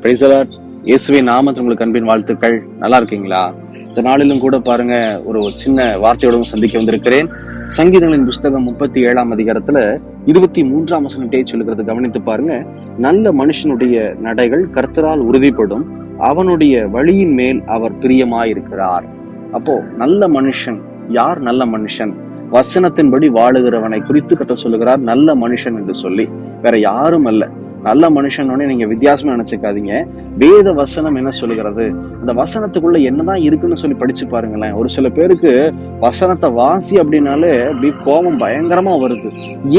Praise the Lord. இயேசுவின் நாமத்தில் உங்களுக்கு அன்பின் வாழ்த்துக்கள். நல்லா இருக்கீங்களா? இந்த நாளிலும் கூட பாருங்க, ஒரு சின்ன வார்த்தையோடும் சந்திக்க வந்திருக்கிறேன். சங்கீதங்களின் புஸ்தகம் 37ஆம் அதிகாரத்துல 23ஆம் வசனத்தை சொல்லுகிறது கவனித்து பாருங்க. நல்ல மனுஷனுடைய நடைகள் கர்த்தரால் உறுதிப்படும், அவனுடைய வழியின் மேல் அவர் பிரியமாயிருக்கிறார். அப்போ நல்ல மனுஷன் யார்? நல்ல மனுஷன் வசனத்தின்படி வாழுகிறவனை குறித்து கர்த்தர் சொல்லுகிறார் நல்ல மனுஷன் என்று சொல்லி. வேற யாரும் அல்ல. நல்ல மனுஷனோட நீங்க வித்தியாசமா நினைச்சுக்காதீங்க. வேத வசனம் என்ன சொல்லுகிறது, அந்த வசனத்துக்குள்ள என்னதான் இருக்குன்னு சொல்லி படிச்சு பாருங்களேன். ஒரு சில பேருக்கு வசனத்தை வாசி அப்படின்னாலே அப்படி கோபம் பயங்கரமா வருது.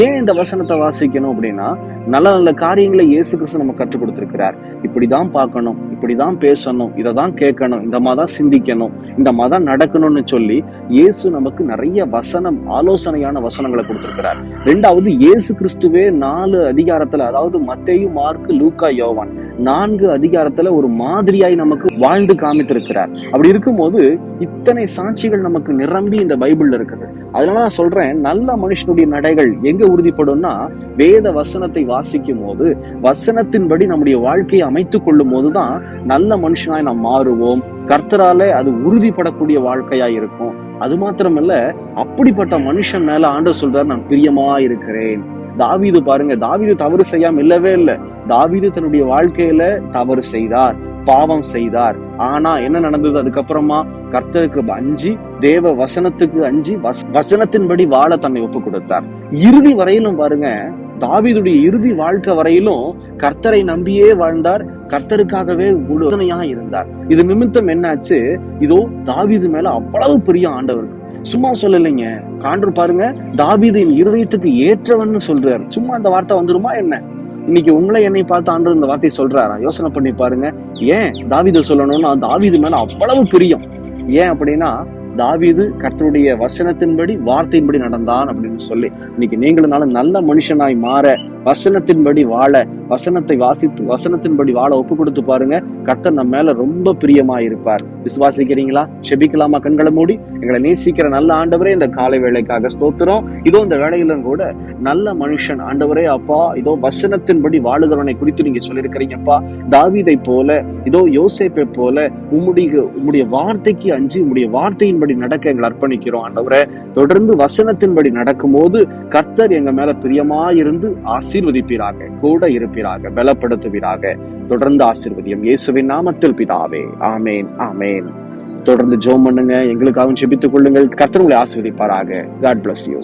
ஏன் இந்த வசனத்தை வாசிக்கணும் அப்படின்னா, நல்ல நல்ல காரியங்களை இயேசு கிறிஸ்து நம்ம கற்றுக் கொடுத்திருக்கிறார். இப்படிதான் பார்க்கணும், இப்படிதான் பேசணும், இதைதான் கேட்கணும், இந்த மாதிரிதான் சிந்திக்கணும், இந்த மாதிரிதான் நடக்கணும்னு சொல்லி இயேசு நமக்கு நிறைய வசனம், ஆலோசனையான வசனங்களை கொடுத்திருக்கிறார். ரெண்டாவது, இயேசு கிறிஸ்துவே 4 அதிகாரத்துல, அதாவது மத்தேயு, மார்க்கு, லூக்கா, யோவான் 4 அதிகாரத்துல ஒரு மாதிரியாய் நமக்கு வாழ்ந்து காமித்திருக்கிறார். அப்படி இருக்கும்போது இத்தனை சாட்சிகள் நமக்கு நிரம்பி இந்த பைபிள்ல இருக்குது. அதனால நான் சொல்றேன், நல்ல மனுஷனுடைய நடைகள் எங்க உறுதிப்படும்னா, வேத வசனத்தை வாசிக்கும் போது, வசனத்தின்படி நம்முடைய வாழ்க்கையை அமைத்துக் கொள்ளும் போதுதான் நல்ல மனுஷனாய் நாம் மாறுவோம். கர்த்தரால அது உறுதிப்படக்கூடிய வாழ்க்கையா இருக்கும். அது மாத்திரமல்ல, அப்படிப்பட்ட மனுஷன் மேல ஆண்டவர் சொல்றார், நான் பிரியமா இருக்கிறேன். தாவீது பாருங்க, தாவீது தவறு செய்யாம இல்லவே இல்லை. தாவீது தன்னுடைய வாழ்க்கையில தவறு செய்தார், பாவம் செய்தார். ஆனா என்ன நடந்தது? அதுக்கப்புறமா கர்த்தருக்கு அஞ்சி, தேவ வசனத்துக்கு அஞ்சி, வசனத்தின்படி வாழ தன்னை ஒப்பு கொடுத்தார். இறுதி வரையிலும் பாருங்க, தாவீதுடைய இறுதி வாழ்க்கை வரையிலும் கர்த்தரை நம்பியே வாழ்ந்தார், கர்த்தருக்காகவே உறுதுணையா இருந்தார். இது நிமித்தம் என்னாச்சு? இதோ தாவீது மேல அவ்வளவு பெரிய ஆண்டவருக்கு சும்மா சொல்லலைங்க. ஆண்டவர் பாருங்க, தாவீதின் இருதயத்துக்கு ஏற்றவன்னு சொல்றாரு. சும்மா அந்த வார்த்தை வந்துருமா என்ன? இன்னைக்கு உங்களை என்னை பார்த்து ஆண்டவர் இந்த வார்த்தையை சொல்றாரா? யோசனை பண்ணி பாருங்க. ஏன் தாவீது சொல்லணும்னா, தாவீது மேல அவ்வளவு பிரியம். ஏன் அப்படின்னா, தாவீது கர்த்தருடைய வசனத்தின்படி, வார்த்தையின்படி நடந்தான் அப்படின்னு சொல்லி. இன்னைக்கு நீங்களும் நல்ல மனுஷனாய் மாற, வசனத்தின்படி வாழ, வசனத்தை வாசித்து வசனத்தின்படி வாழ ஒப்பு கொடுத்து பாருங்க. கர்த்தர் நம்ம மேல ரொம்ப பிரியமா இருப்பார். விசுவாசிக்கிறீங்களா? செபிக்கலாமா? கண்களை மூடி. எங்களை நேசிக்கிற நல்ல ஆண்டவரே, இந்த காலை வேளைக்காக ஸ்தோத்திரம். இதோ இந்த வேளையிலும் கூட நல்ல மனுஷன் ஆண்டவரே அப்பா, இதோ வசனத்தின்படி வாழுகிறவனை குறித்து நீங்க சொல்லியிருக்கிறீங்கப்பா. தாவீதை போல, இதோ யோசேப்பை போல உம்முடைய வார்த்தைக்கு அஞ்சி, உம்முடைய வார்த்தையின்படி நடக்க எங்களை அர்ப்பணிக்கிறோம் ஆண்டவரே. தொடர்ந்து வசனத்தின்படி நடக்கும் போது கர்த்தர் எங்க மேல பிரியமா இருந்து ஆசீர்வதிப்பீராக, கூட இருப்பீராக, பலப்படுத்துவீராக. தொடர்ந்து ஆசீர்வதியும் இயேசுவின் நாமத்தில் பிதாவே. ஆமேன், ஆமேன். தொடர்ந்து ஜெபம் பண்ணுங்க, எங்களுக்காகவும் ஜெபித்துக் கொள்ளுங்கள். கர்த்தர் உங்களை ஆசீர்வதிப்பாராக. God bless you.